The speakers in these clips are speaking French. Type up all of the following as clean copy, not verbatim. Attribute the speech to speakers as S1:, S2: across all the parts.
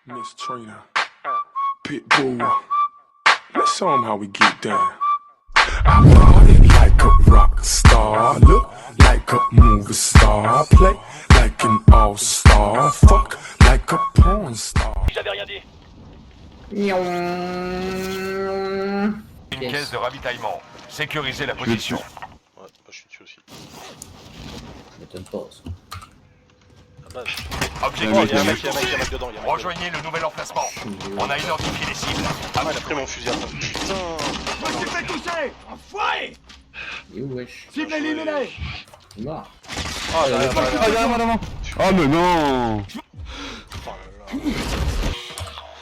S1: Miss Trina, Pitbull. Let's show 'em how we get down. I bought it like a rock star, look like a movie star, play like an all-star, fuck like a porn star.
S2: J'avais rien dit.
S3: Une caisse de ravitaillement. Sécurisez la position.
S4: Ouais, bah, je suis dessus aussi.
S5: M'étonne pas ça.
S4: Ah bah,
S3: Objectif
S4: oh, y'a un mec dedans.
S3: Rejoignez le nouvel emplacement. On a identifié les cibles.
S4: Ah, il a pris mon fusil à pompe. Putain.
S2: Je me fais toucher. Enfoiré.
S5: Et où wesh?
S2: Cible éliminée.
S5: Il est mort.
S4: Oh là là là là.
S6: Oh mais non.
S4: Oh là là.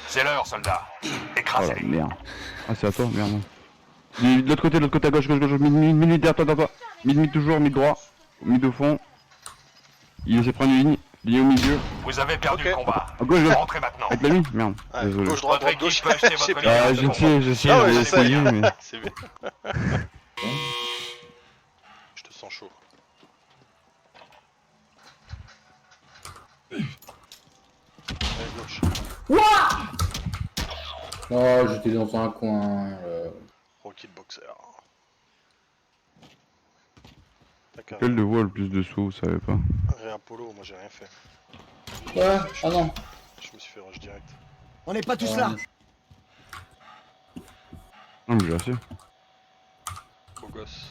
S3: C'est l'heure, soldat.
S6: Oh
S3: Écrasez.
S6: la merde. Ah c'est à toi, merde. De l'autre côté, à gauche, mid derrière toi. Mid toujours, mid droit, mid au fond. Il essaie de prendre une ligne au milieu.
S3: Vous avez perdu
S4: Ok.
S3: le combat.
S6: À gauche,
S3: Rentrez maintenant.
S6: avec l'ami. Merde,
S4: Ouais,
S6: désolé.
S4: gauche, droite,
S3: Votre
S4: gauche.
S3: équipe peut acheter votre
S4: J'ai
S6: Ah
S3: licence.
S6: je sais,
S4: Ah ouais,
S6: j'ai
S4: je sais.
S6: essayé, mais...
S4: C'est bien. Je te sens chaud. Allez, gauche.
S5: Oh, j'étais dans un coin.
S4: Rocket Boxer. D'accord.
S6: Quel de voix le plus de sous, vous savez pas.
S4: Rien Polo, moi j'ai rien fait.
S5: Ouais, ah non.
S4: Je me suis fait rush direct.
S2: On n'est pas tous là.
S6: Non mais j'ai assez.
S4: Beau gosse.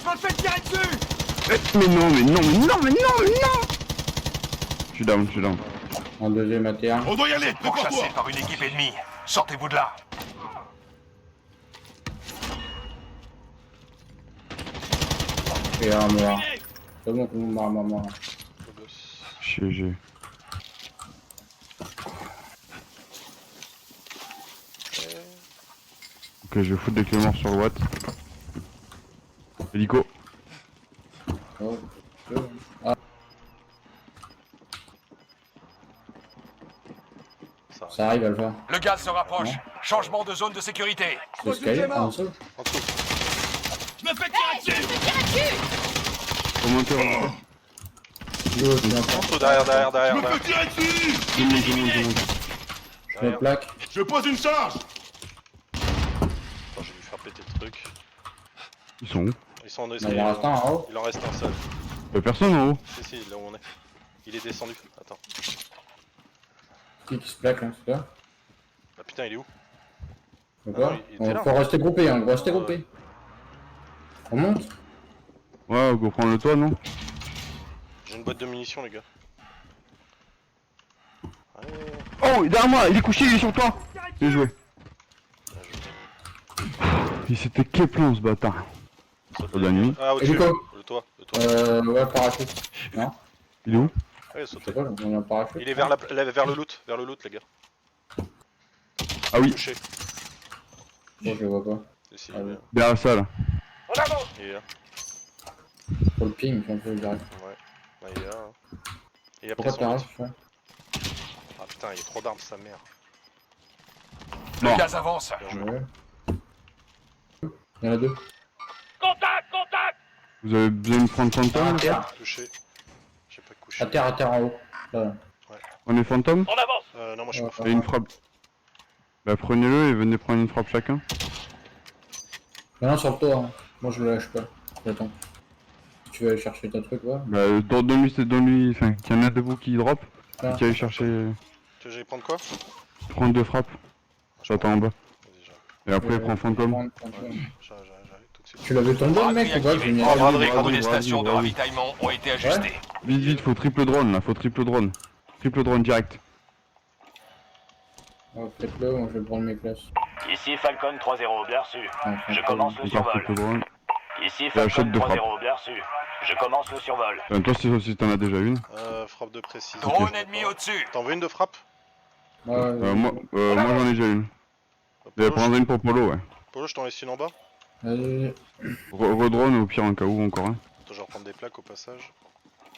S2: Je me fais tirer dessus.
S6: Mais non. Je suis down.
S5: En deuxième à terre.
S2: On doit y
S3: Vous
S2: aller.
S3: êtes pourchassé par une équipe ennemie. Sortez-vous de là.
S5: Et un mort. C'est bon, tout le monde mort.
S4: Beau gosse.
S6: GG. Ok, je vais foutre des clés morts sur le watt. Hélico.
S5: Oh. Ça arrive, Alpha.
S3: Le gaz se rapproche. Changement de zone de sécurité.
S5: C'est Sky en dessous.
S4: En dessous.
S2: Je me fais tirer dessus.
S6: Remontez.
S5: Gauche, bien
S4: En dessous, derrière.
S2: tirer dessus.
S6: Tout le monde.
S5: Je me plaque.
S2: Je pose une charge.
S4: Attends, je vais lui faire péter le truc.
S6: Ils sont où?
S4: Ils sont en
S5: Il en reste un en haut.
S4: Il en reste un seul.
S6: Y'a personne en haut.
S4: Si, là où on est. Il est descendu. Attends.
S5: Qui se plaque là, c'est ça?
S4: Ah putain, il est où?
S5: D'accord.
S4: non, il était là.
S5: Faut rester groupé, on va rester groupé. On monte?
S6: Ouais, go prendre le toit, non?
S4: J'ai une boîte de munitions, les gars. Allez.
S6: Oh, derrière moi, il est couché, il est sur toi. Bien joué. Il s'était képlan ce bâtard.
S4: Saute
S6: Pas d'ennemi.
S4: Ah, au-dessus.
S5: Hélico.
S4: Le toit.
S5: Ouais, parachute. Non?
S6: Il est où?
S4: Allez,
S5: Je sais
S4: sautez.
S5: pas, on a un parachute.
S4: Il est vers le loot. Vers le loot, les gars.
S6: Ah oui,
S4: Touché.
S5: Bon, je le vois pas.
S4: Ici,
S5: Ah oui.
S6: derrière ça là.
S4: il est là.
S5: Faut le ping, si on peut le direct.
S4: Ouais. Là, il est là. Hein. Et après
S5: Pourquoi
S4: son
S5: t'arrêtes
S4: loot.
S5: ça?
S4: Ah putain, il y a trop d'armes, sa mère.
S3: Le
S6: Bon.
S3: gaz avance.
S4: Bien joué.
S5: Ouais. Il y en a deux.
S2: Contact.
S6: Vous avez besoin de prendre
S5: À
S6: Phantom?
S5: terre.
S4: Touché. J'ai pas couché.
S5: À terre en haut. Là.
S6: On est Phantom?
S2: On avance.
S4: Non, moi je suis pas
S6: Et une frappe. Bah prenez-le et venez prendre une frappe chacun.
S5: Non, sur le toit. Hein. Moi, je le lâche pas. J'attends. Si tu veux aller chercher ton truc, ouais.
S6: Bah donne-lui, enfin, qu'il y en a de vous qui drop.
S5: Ah.
S6: Et qui aille chercher,
S4: Tu veux que j'aille prendre quoi?
S6: prendre deux frappes. J'attends en bas.
S4: Vas-y, j'arrive.
S6: Et après prends Phantom.
S4: J'arrive tout de suite.
S5: Tu l'avais tombé le mec ou pas?
S3: Activé.
S5: Génial.
S4: Oh, Bradley,
S3: Tous les
S6: vas-y,
S3: stations de
S6: vas-y.
S3: ravitaillement ont été ajustées.
S6: Vite, faut triple drone là, Triple drone direct.
S5: Ouais, faites-le, moi je vais prendre mes classes.
S7: Ici Falcon 3-0, bien reçu.
S5: Enfin,
S7: Je commence le
S6: On part
S7: survol.
S6: triple drone.
S7: Ici
S6: achète
S7: Falcon
S6: deux frappes.
S7: 3-0, bien reçu. Je commence le survol.
S6: Toi si t'en as déjà une.
S4: Frappe de précision.
S3: Drone ennemi au-dessus.
S4: T'en veux une de frappe?
S5: Ouais,
S6: Moi j'en ai déjà une. Je vais prendre une pour Polo, ouais.
S4: Polo, je t'en laisse une en bas.
S5: vas-y.
S6: Redrone au pire en cas où encore un.
S4: Attends, je vais reprendre des plaques au passage.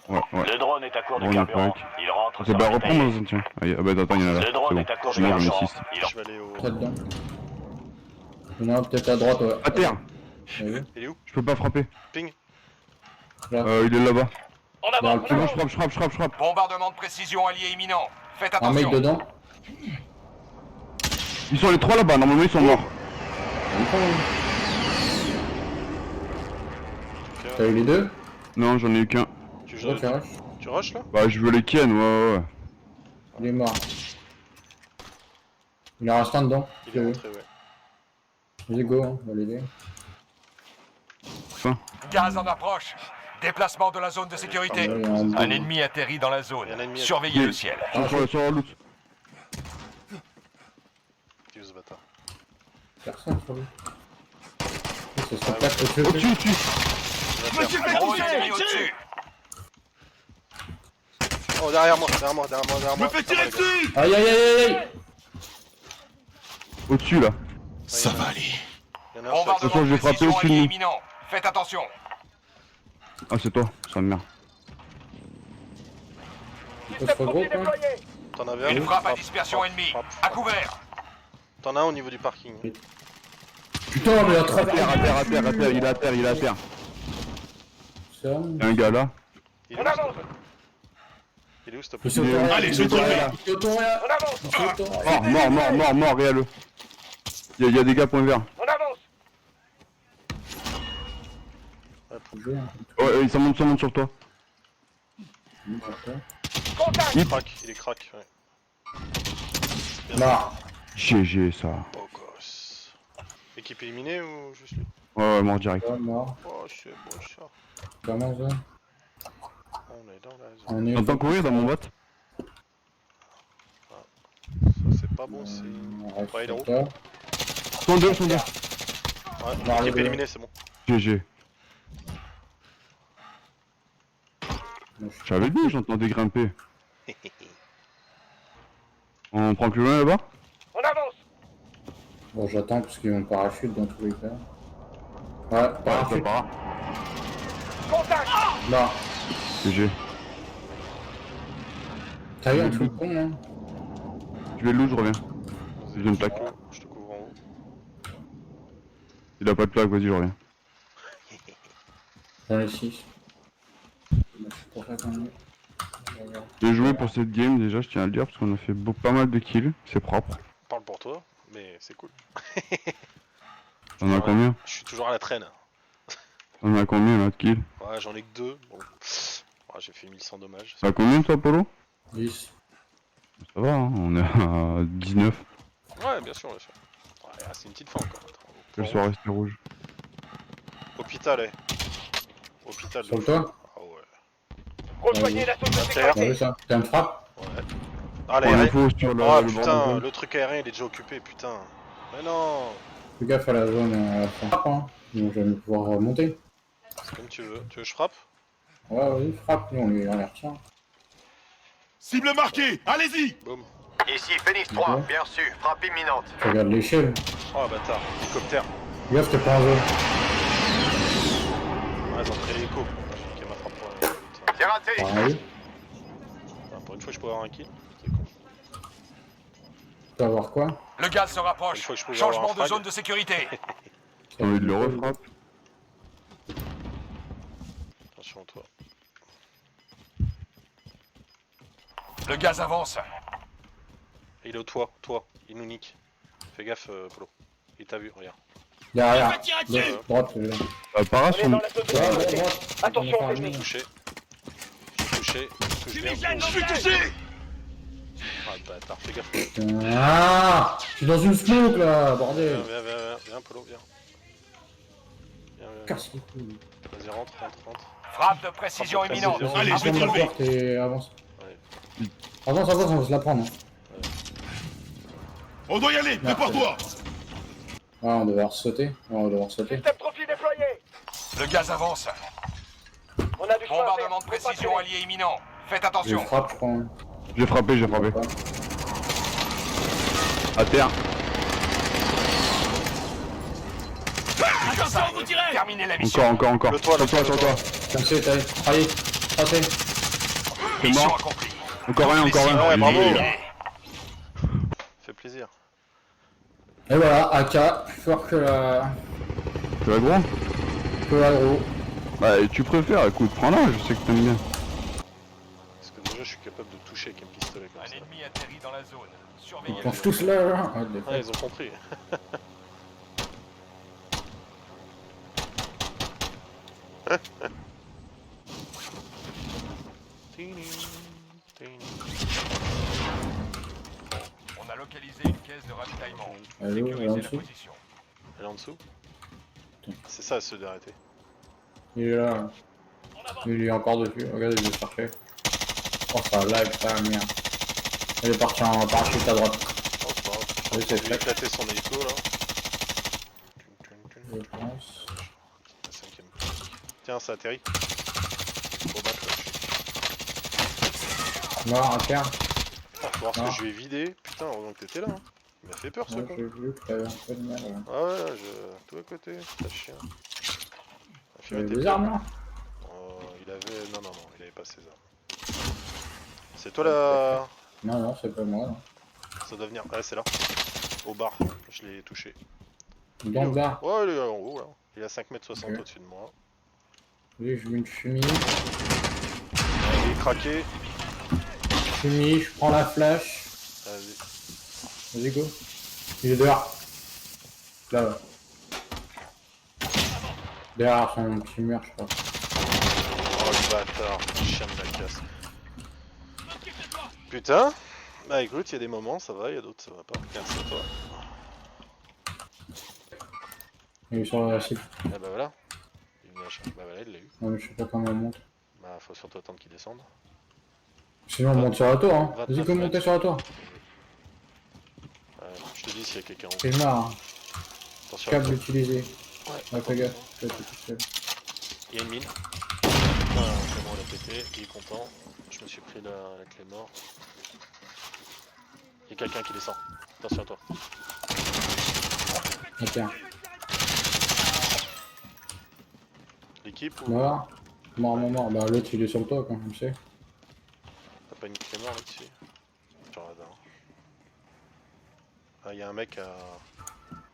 S6: Ouais.
S7: Le drone est à court de
S6: Drone
S7: carburant.
S6: plaque.
S7: Il rentre
S6: Ok,
S7: sans
S6: bah reprends
S7: ravitailler.
S6: dans un tiens. Ah bah attends, il y en a là.
S7: Le
S6: C'est
S7: drone
S6: bon.
S7: est à court de
S6: Moi j'en ai
S7: carburant.
S6: 6.
S7: Il
S4: Je vais aller au...
S5: Très dedans. Il y en a un peut-être à droite, ouais.
S6: À terre.
S5: Ouais.
S4: Il est où?
S6: Je peux pas frapper.
S4: Ping.
S5: Là.
S6: Il est là-bas.
S7: En
S5: Dans
S7: avant,
S5: le
S6: C'est bon, je frappe.
S3: Bombardement de précision allié imminent. Faites
S5: Un mec
S3: attention.
S5: dedans.
S6: Ils sont les trois là-bas, normalement ils sont morts.
S5: T'as eu les deux?
S6: Non, j'en ai eu qu'un.
S4: Tu,
S5: Ouais, tu rush.
S4: tu rush là?
S6: Bah, je veux les ken, ouais.
S5: Il est mort. Il en reste un dedans.
S4: Il est rentré, ouais.
S5: Vas-y, go, hein, on va l'aider.
S3: Gaz en approche. Déplacement de la zone de
S5: Ah,
S3: sécurité.
S5: ouais, il y a un-
S3: Un ennemi atterrit dans la zone.
S4: Il y a un ennemi
S3: Surveillez le ciel.
S6: Sur la loot.
S4: Qui est ce bâtard?
S5: Personne sur lui. C'est son plaque au-dessus.
S6: Au-dessus.
S2: Je me suis fait
S3: Gros
S2: toucher.
S3: ennemi au-dessus.
S4: Oh, derrière moi.
S2: Je me fais tirer dessus.
S5: Aïe aïe aïe aïe.
S6: Au-dessus là.
S2: Ça va aller.
S4: Il y en a un sur
S3: Bombardement
S6: façon, je
S3: de
S6: vais frapper
S3: précision
S6: au-dessus de
S3: allié
S6: nous.
S3: imminent. Faites attention.
S6: Ah, c'est toi, ça me merde.
S5: On se regroupe, hein.
S4: T'en avais un?
S3: Une frappe à dispersion ennemie. À couvert.
S4: T'en as un au niveau du parking.
S5: Putain, mais il y a trop
S6: À terre, il est à terre.
S5: Ça.
S6: Il y a un gars là.
S4: Il est où, s'il te plaît? Il est où, s'il te plaît?
S5: Je saute
S2: Allez, je tourne.
S5: Je saute rien.
S6: Mort, réel. Il y a des gars point vert. Ouais, il s'en monte sur toi.
S4: Il est crack, ouais.
S5: Mort.
S6: GG ça.
S4: Beau gosse. Équipe éliminée ou juste lui?
S6: Ouais, mort direct.
S5: Ouais, mort.
S4: Oh, c'est beau ça.
S5: Comment ça?
S4: On est dans la zone.
S5: On est.
S6: J'entends courir dans mon bot.
S4: Ça, c'est pas bon signe.
S5: On reste
S4: Ouais, il est
S5: sur
S4: où?
S5: toi.
S6: Sont deux.
S4: Ouais,
S5: Bah,
S4: équipe
S5: les
S4: éliminée, c'est bon.
S6: GG.
S5: Moi, je-
S6: J'avais dit, j'entendais grimper. On prend plus loin là-bas?
S5: Bon, j'attends parce qu'ils vont parachute dans tous les cas. Ouais,
S6: Ça
S5: parachute.
S6: part.
S5: Mort.
S6: GG.
S5: T'as eu un truc con, hein?
S6: Je vais loot, je reviens. J'ai une plaque.
S4: Je te couvre en haut.
S6: Il a pas de plaque, vas-y, je reviens.
S5: J'en ai 6. Pour ça qu'on est.
S6: J'ai joué pour cette game déjà, je tiens à le dire, parce qu'on a fait pas mal de kills. C'est propre.
S4: Parle pour toi, mais c'est cool.
S6: On a combien?
S4: Je suis toujours à la traîne.
S6: On a combien là de kills?
S4: Ouais, j'en ai que 2. Bon. Ouais, j'ai fait 1100 dommages.
S6: Ça a combien toi, Polo?
S5: 10.
S6: Ça va, hein, on est à 19.
S4: Ouais, bien sûr, bien sûr. Ouais, c'est une petite fin encore.
S6: Je suis resté rouge.
S4: Hôpital, Hôpital.
S5: Sur le toit?
S4: Ah ouais.
S7: Rejoignez la zone de
S4: À terre.
S5: T'as vu ça? T'as une frappe?
S4: Ouais.
S6: On
S4: Ah,
S6: a
S4: l'aérien.
S6: info sur le
S4: Oh
S6: bord de
S4: putain,
S6: zone.
S4: le truc aérien il est déjà occupé, putain. Mais non.
S5: Fais gaffe à la zone frappe, hein. Donc je vais pouvoir monter.
S4: C'est comme tu veux. Tu veux que je frappe?
S5: Ouais, vas-y, frappe, nous on les retient.
S2: Cible marquée. Allez-y.
S4: Boum.
S3: Ici Phoenix 3,
S5: Ok.
S3: bien reçu. Frappe imminente.
S5: Tu regardes l'échelle.
S4: Oh bâtard, hélicoptère.
S5: Fais gaffe, t'es pas en zone.
S4: Ouais, ils ont pris l'hélico. Ok, ma frappe pour putain.
S3: C'est raté.
S5: Pareil.
S4: Ah, pour une fois, je peux avoir un kill. C'est con.
S5: Tu peux avoir quoi?
S3: Le gaz se rapproche.
S4: Une fois que je pouvais avoir
S3: Changement
S4: un
S3: de
S4: frag.
S3: zone de sécurité.
S6: J'ai envie de le refrappe.
S4: Attention, toi.
S3: Le gaz avance.
S4: Il est au toit, il nous nique. Fais gaffe, Polo. Il t'a vu, regarde.
S5: Derrière.
S2: Tirer dessus.
S5: Droite.
S6: Para
S7: On est
S6: son...
S7: dans la zone de
S5: Ouais,
S7: sécurité.
S5: droite.
S7: Attention,
S5: On est
S7: ennemi.
S4: Touché. Touché. Touche bien.
S2: Je suis touché.
S4: Ah, bâtard, fais gaffe.
S5: Ah, je suis dans une smoke là,
S4: Viens,
S5: bordel.
S4: viens, Polo, viens. Viens.
S5: Casse les couilles.
S4: Vas-y, rentre.
S3: Frappe de précision
S4: Frappe de
S3: imminente.
S4: précision.
S2: Allez, je vais te
S5: Avance la
S2: relever.
S5: porte et avance.
S4: Ouais.
S5: Avance, on va se la prendre.
S2: On doit y aller. Prépare-toi.
S5: Ouais, on devait sauter. Ouais, on va devoir sauter.
S7: Système trophy déployé.
S3: Le gaz avance.
S7: On a du chemin à
S3: Bombardement
S7: faire.
S3: de précision allié imminent. Faites
S5: Je
S3: attention.
S5: frappe, je crois. hein.
S6: J'ai frappé.
S5: Ouais.
S6: À terre.
S2: Attention, vous tirez.
S3: Terminez la mission.
S6: Encore.
S4: Le toit, le
S6: Sur
S4: toit,
S6: toi.
S5: Cassé, t'as travaillé. Tracé.
S6: C'est
S3: Mission
S6: mort.
S3: accomplie.
S6: Encore rien.
S4: Ouais, bravo.
S3: Éliminé.
S4: Fait plaisir.
S5: Et voilà, AK, plus fort que la...
S6: Tu vas gros?
S5: que l'agro.
S6: Bah tu préfères, écoute, prends-la, je sais que t'aimes bien.
S4: Parce que déjà je suis capable de toucher avec un pistolet comme
S3: Un
S4: ça.
S3: ennemi atterrit dans la zone. Surveillez
S5: Ils
S3: la
S5: pensent
S3: zone.
S5: tous là. Ah, des
S4: Ah, ils ont compris.
S3: On a localisé une caisse de ravitaillement.
S5: Elle est où, elle est en
S3: Sécurisez la
S5: dessous?
S3: position.
S4: Elle est en dessous.
S5: Putain.
S4: C'est ça, ceux d'arrêter.
S5: Il est là. Il est encore dessus. Regarde, il veut chercher. Oh, ça lag, ça, merde. Il est parti en parachute à droite.
S4: Oh, c'est pas grave.
S5: Oui, c'est
S4: Il a
S5: fait.
S4: éclaté son hélico là.
S5: Je pense.
S4: La cinquième. Tiens, ça atterrit. Faut battre là.
S5: Mort, à terre.
S4: Putain, faut voir ce
S5: Ah.
S4: que je vais vider. Putain, heureusement que t'étais là. Hein. Il m'a fait peur ce
S5: Ouais,
S4: con.
S5: j'ai vu que t'avais un peu de mal. Ouais.
S4: Ah ouais, tout à côté, t'as chien. La fille
S5: T'avais
S4: était
S5: des
S4: pleine.
S5: armes là?
S4: Il avait. Non, non, non, il avait pas ses armes. C'est toi la.
S5: Non, non, c'est pas moi. Non.
S4: Ça doit venir. Ouais, c'est là. Au bar, je l'ai touché.
S5: Dans le bar.
S4: Ouais, il est en haut là. Il est à 5,60 m
S5: Ok.
S4: au-dessus de moi.
S5: Oui, je veux une fumée.
S4: Il est craqué.
S5: Fumée, je prends la flash.
S4: Vas-y.
S5: Vas-y, go. Il est dehors. Là, là. Derrière son petit mur, je crois.
S4: Oh le bâtard, chien de la casse. Putain. Bah écoute, il y a des moments ça va, il y a d'autres ça va pas. Merci à toi.
S5: Il est sur la cible.
S4: Ah bah voilà. Il venait à chercher. Bah voilà, il l'a eu.
S5: Non, mais je sais pas comment on monte.
S4: Bah faut surtout attendre qu'il descende.
S5: Sinon, on monte sur la tour, hein.
S4: 29
S5: Vas-y, go monter
S4: mètres.
S5: sur la tour.
S4: Je te dis s'il y a quelqu'un en haut.
S5: C'est marre, hein.
S4: Attention.
S5: Câble utilisé.
S4: Ouais,
S5: Ouais, fais gaffe. Je vais tout seul.
S4: Il y a une mine. Ah, c'est bon, il a pété, il est content. Je me suis pris la clé mort. Il y a quelqu'un qui descend. Attention à toi.
S5: Ok.
S4: L'équipe ou.
S5: Mort. Mort. Bah, l'autre, il est sur le toit, quoi, comme c'est.
S4: T'as pas une clé mort là-dessus? Sur radar. Ah, il y a un mec à.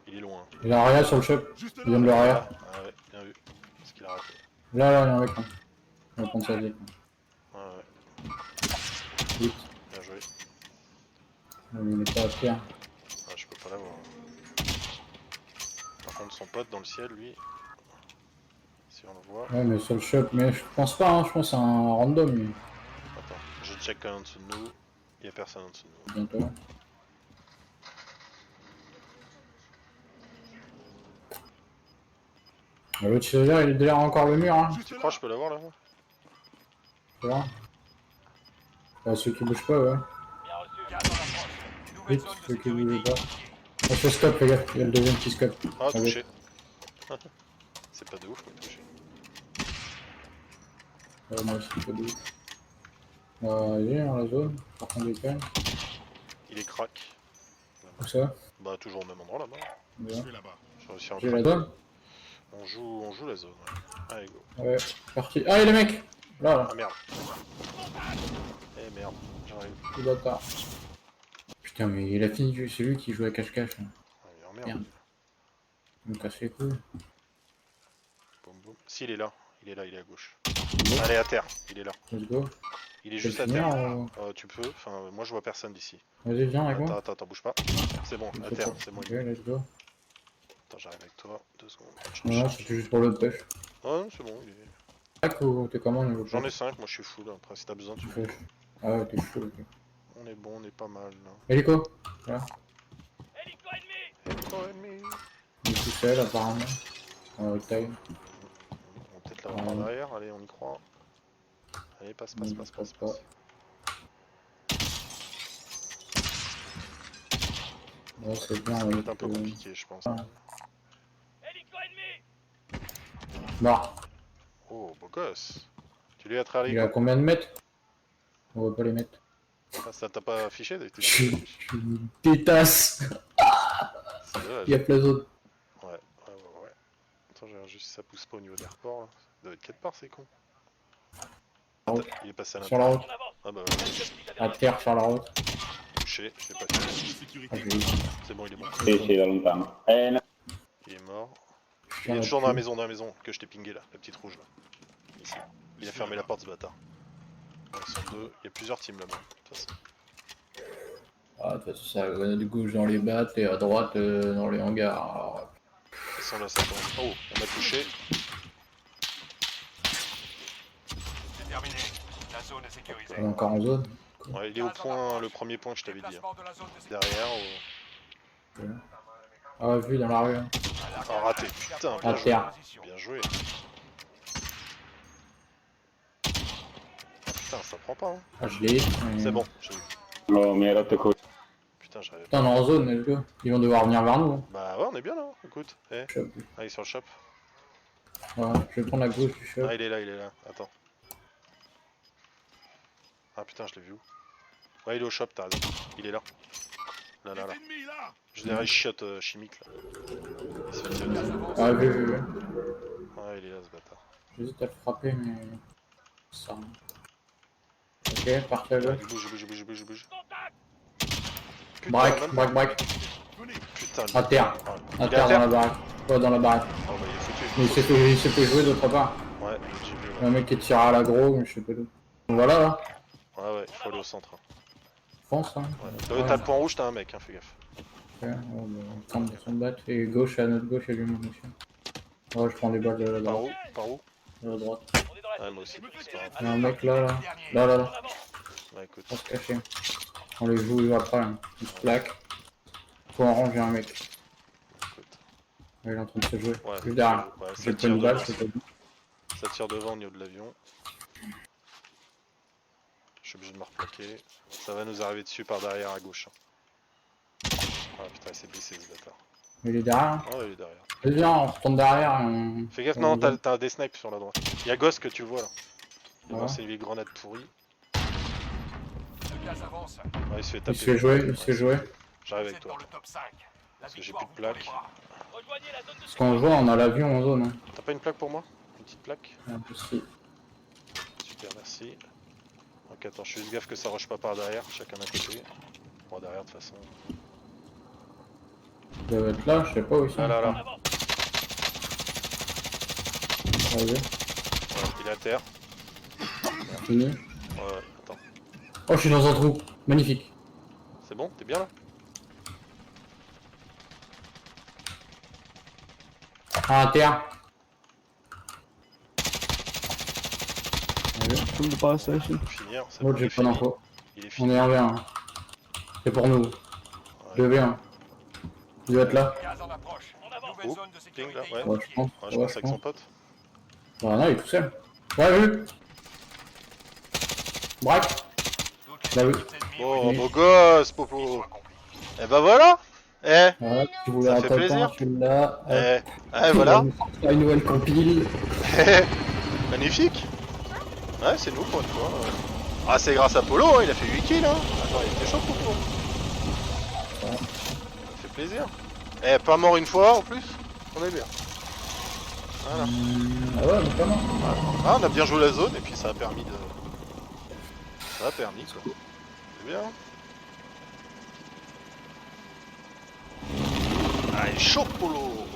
S4: Il est loin.
S5: Il a rien sur le shop.
S2: Juste
S5: Il vient de
S2: là.
S5: l'arrière.
S4: Ah ouais, bien vu. Parce qu'il a raté.
S5: Là, il y a un mec, hein. On va prendre sa vie.
S4: Ouais, ouais.
S5: Vite.
S4: Bien joué.
S5: Il est pas à terre.
S4: Ah, je peux pas l'avoir. Par contre, son pote dans le ciel, lui. Si on le voit.
S5: Ouais, mais sur le shop. Mais je pense pas, hein. Je pense que c'est un random, lui.
S4: Attends, je check quand même en dessous de nous. Il y a personne en dessous de nous.
S5: Bientôt. Bah, l'autre, il est derrière encore le mur, hein.
S2: Juste
S4: Tu
S2: là.
S4: crois que je peux l'avoir là?
S5: Tu vois? Bah, ceux qui bougent pas, ouais.
S7: Bien reçu.
S3: Gaz en approche. Une nouvelle
S5: Vite,
S3: zone de
S5: ceux qui
S3: sécurité
S5: bougent pas.
S3: identifiée.
S5: On se stop, les gars. Il y a le deuxième qui scope.
S4: Ah,
S5: Allez.
S4: touché. C'est pas de ouf, mais touché.
S5: Ouais, moi aussi, je peux dire. Vas-y, dans la zone. Par contre, des cannes.
S4: Il est crack.
S5: Où ça?
S4: Bah, toujours au même endroit là-bas.
S2: Je
S5: Bien.
S2: vais là-bas.
S4: J'ai réussi à en
S5: J'ai la
S4: craquer.
S5: zone?
S4: On joue la zone. Ouais. Allez, go.
S5: Ouais, parti. Ah, il est mec! Là, là,
S4: Ah merde. Eh merde, j'arrive.
S5: le bâtard. Putain, mais il a fini, c'est lui qui joue à cache-cache. Hein.
S4: Ah, il est en merde.
S5: Merde. Il me casse les couilles.
S4: Boum, boum. Si, il est là, il est à gauche. Allez, à terre, il est là.
S5: Let's go.
S4: Il est
S5: Tu peux
S4: juste à
S5: le finir
S4: terre.
S5: ou...
S4: Tu peux, enfin, moi je vois personne d'ici.
S5: Vas-y, viens avec moi.
S4: Attends, bouge pas. C'est bon, à terre, c'est bon.
S5: Ok, let's go.
S4: Attends, j'arrive avec toi. 2 secondes.
S5: Non, c'était juste pour l'autre pêche.
S4: Ah non, c'est bon, il est...
S5: Tac ou t'es comment au niveau
S4: J'en ai 5, moi je suis full. Après, si t'as besoin, tu
S5: pêche? Ah ouais, t'es chaud, ok.
S4: On est bon, on est pas mal là.
S5: Hélico? Là.
S7: Hélico ennemi.
S4: Oh, ennemi.
S5: Il est tout seul, apparemment. Taille.
S4: On va peut-être l'avoir par derrière, allez, on y croit. Allez, passe.
S5: Ouais, c'est bien.
S4: Ça
S5: ouais,
S4: va être un peu compliqué, je pense.
S7: Hélico ennemi.
S5: Mort.
S4: Oh, beau gosse. Tu lui as travers
S5: Il est à combien de mètres? On va pas les mettre.
S4: Ah, ça t'a pas affiché?
S5: Je suis une pétasse.
S4: C'est dommage.
S5: Il y a plein d'autres.
S4: Ouais. Attends, je regarde juste si ça pousse pas au niveau des reports là. Ça doit être quelque part, c'est con.
S5: Ah ouais.
S4: Il est passé à
S5: Sur la
S4: l'intérieur.
S5: route.
S7: On avance.
S4: Ah bah ouais.
S5: À terre, sur la route.
S4: touché, je l'ai pas tué.
S5: Ah, j'ai eu.
S4: C'est bon, il est bon.
S8: Sì, sì, da lontano. No.
S4: Il est mort. Il
S5: Putain,
S4: est toujours dans
S5: là-dessus.
S4: la maison que je t'ai pingé là, la petite rouge là. Ici. Il a fermé la porte ce bâtard. Ils sont deux, il y a plusieurs teams là-bas, de toute façon.
S5: Ah, de toute façon, ça va de gauche dans les battes et à droite dans les hangars. Alors,
S4: Ils sont là, ça tombe. Oh, on m'a touché.
S3: C'est terminé. La zone est sécurisée.
S5: on est encore en zone.
S4: Ouais, il est au point, le premier point que je t'avais dit. Hein.
S3: Déplacement de la zone de sécurité.
S4: Derrière,
S5: Ah, vu dans la rue. Hein.
S4: oh, raté. Putain,
S5: À
S4: bien joué.
S5: terre.
S4: Bien joué. Ah, putain, ça prend pas. Hein.
S5: Ah, je l'ai.
S4: C'est bon, j'ai eu.
S8: Oh, mi hai rotto i coglioni.
S4: Putain, j'arrive.
S5: Putain, on est en zone, let's go. Ils vont devoir venir vers nous. Hein.
S4: Bah ouais, on est bien là. Écoute. Eh,
S5: Shop.
S4: ah, il est sur le shop.
S5: Ouais, je vais prendre la gauche du shop.
S4: Ah, il est là, il est là. Attends. Ah putain, je l'ai vu où? Ouais, il est au shop, t'as raison. Il est là. Là, là, là. Je dirais chiotte chimique là. Il se fait tirer dessus.
S5: Ah, vu.
S4: Ouais, il est là ce bâtard.
S5: J'hésite à le frapper, mais. Ça. Ok, parti à gauche.
S4: Il bouge.
S5: Break,
S4: même
S5: break.
S4: Putain,
S5: À terre.
S4: il
S5: À
S4: est
S5: terre
S4: à
S5: dans la
S4: terre.
S5: baraque. Ouais, dans la baraque.
S4: Oh bah il est foutu.
S5: Mais il s'est fait jouer d'autre part.
S4: Ouais, j'ai vu.
S5: Un mec qui tire à l'agro, mais je sais pas d'où. Donc voilà, là.
S4: Ouais, il faut aller au centre.
S5: Fonce, hein.
S4: Ouais. T'as le point rouge, t'as un mec, hein, fais gaffe.
S5: Ok, on tente de s'en battre. Et gauche, à notre gauche, il y a du monde aussi. Ouais, je prends des balles de la
S4: Par
S5: droite.
S4: où? Par où?
S5: De la droite.
S7: On est dans la
S4: Ouais, moi aussi. C'est pas grave.
S5: Il y a un mec là. Là.
S7: En avant.
S4: Ouais, écoute.
S5: On va se cacher. On les joue après, là. Il se plaque. Toi en rang, j'ai un mec.
S4: Écoute.
S5: Ouais, il est en train de se jouer.
S4: Ouais,
S5: Juste derrière.
S4: ouais, ça
S5: J'ai pas
S4: tire
S5: une balle,
S4: devant.
S5: c'est pas bon.
S4: Ça tire devant au niveau de l'avion. Je suis obligé de me replaquer. Ça va nous arriver dessus par derrière à gauche. Ah putain, il s'est blessé ce bâtard.
S5: Il est derrière.
S4: Oh, il est derrière.
S5: Vas-y, viens, on retourne derrière. Et on...
S4: Fais gaffe, non, t'as des snipes sur la droite. Il y a Ghost que tu vois là. Et
S5: Ouais.
S4: non, c'est les grenades pourries.
S3: Le gaz avance.
S4: Ouais, il se fait
S5: Il
S4: taper.
S5: se fait jouer.
S4: J'arrive
S3: Vous
S4: avec
S3: êtes
S4: toi.
S3: dans le top 5. La
S4: Parce que j'ai
S3: victoire
S4: plus de
S3: vous tend les
S4: plaques.
S3: bras.
S7: Rejoignez la zone de
S5: Parce qu'en jouant, on a l'avion en zone. Hein.
S4: T'as pas une plaque pour moi? Une petite plaque?
S5: Impossible.
S4: Super, merci. Ok, attends, je fais juste gaffe que ça rush pas par derrière, chacun d'un côté. Bon, derrière, de toute façon.
S5: Ils doivent être là, je sais pas où ils sont.
S4: Ah là là.
S7: En avant.
S5: Vas-y,
S4: Ouais, il est à terre.
S5: fini.
S4: Ouais, attends.
S5: Oh, je suis dans un trou. Magnifique.
S4: C'est bon? T'es bien là?
S5: Ah, à terre. Vas-y.
S6: Full de passage.
S4: Faut finir, c'est
S5: L'autre,
S4: bon, il
S5: j'ai
S4: est
S5: pas
S4: fini.
S5: d'infos.
S4: Il est
S5: On
S4: fini.
S5: est en V1. C'est pour nous. 2v1. Il doit être là.
S3: Gaz en approche.
S7: En avant.
S3: Nouvelle
S4: Oh,
S3: zone de
S4: ping,
S3: sécurité
S4: là, ouais.
S5: Ouais, je pense.
S4: Ouais, je pense avec son pote.
S5: Ah non, il est tout seul. Ouais, vu. Braque.
S3: Toutes
S5: Bah
S3: les
S5: oui.
S3: unités ennemies
S4: Oh,
S3: ont
S4: beau gosse,
S3: été
S4: Popo.
S3: accomplis.
S4: Eh ben voilà. Eh,
S5: Ouais, tu voulais
S4: Ça
S5: un
S4: fait
S5: top
S4: plaisir.
S5: 1, celui-là.
S4: eh, voilà.
S5: Une nouvelle compile.
S4: Magnifique. Ouais, c'est nous pour une fois. Ah, c'est grâce à Polo, hein, il a fait 8 kills. Hein. Attends, il était chaud, Popo. Ça fait plaisir. Eh, pas mort une fois en plus. On est bien. Voilà.
S5: Ah ouais, mais pas mal.
S4: Ah, on a bien joué la zone et puis ça a permis de. Ça a permis quoi. C'est bien. Ah, il est chaud, Polo.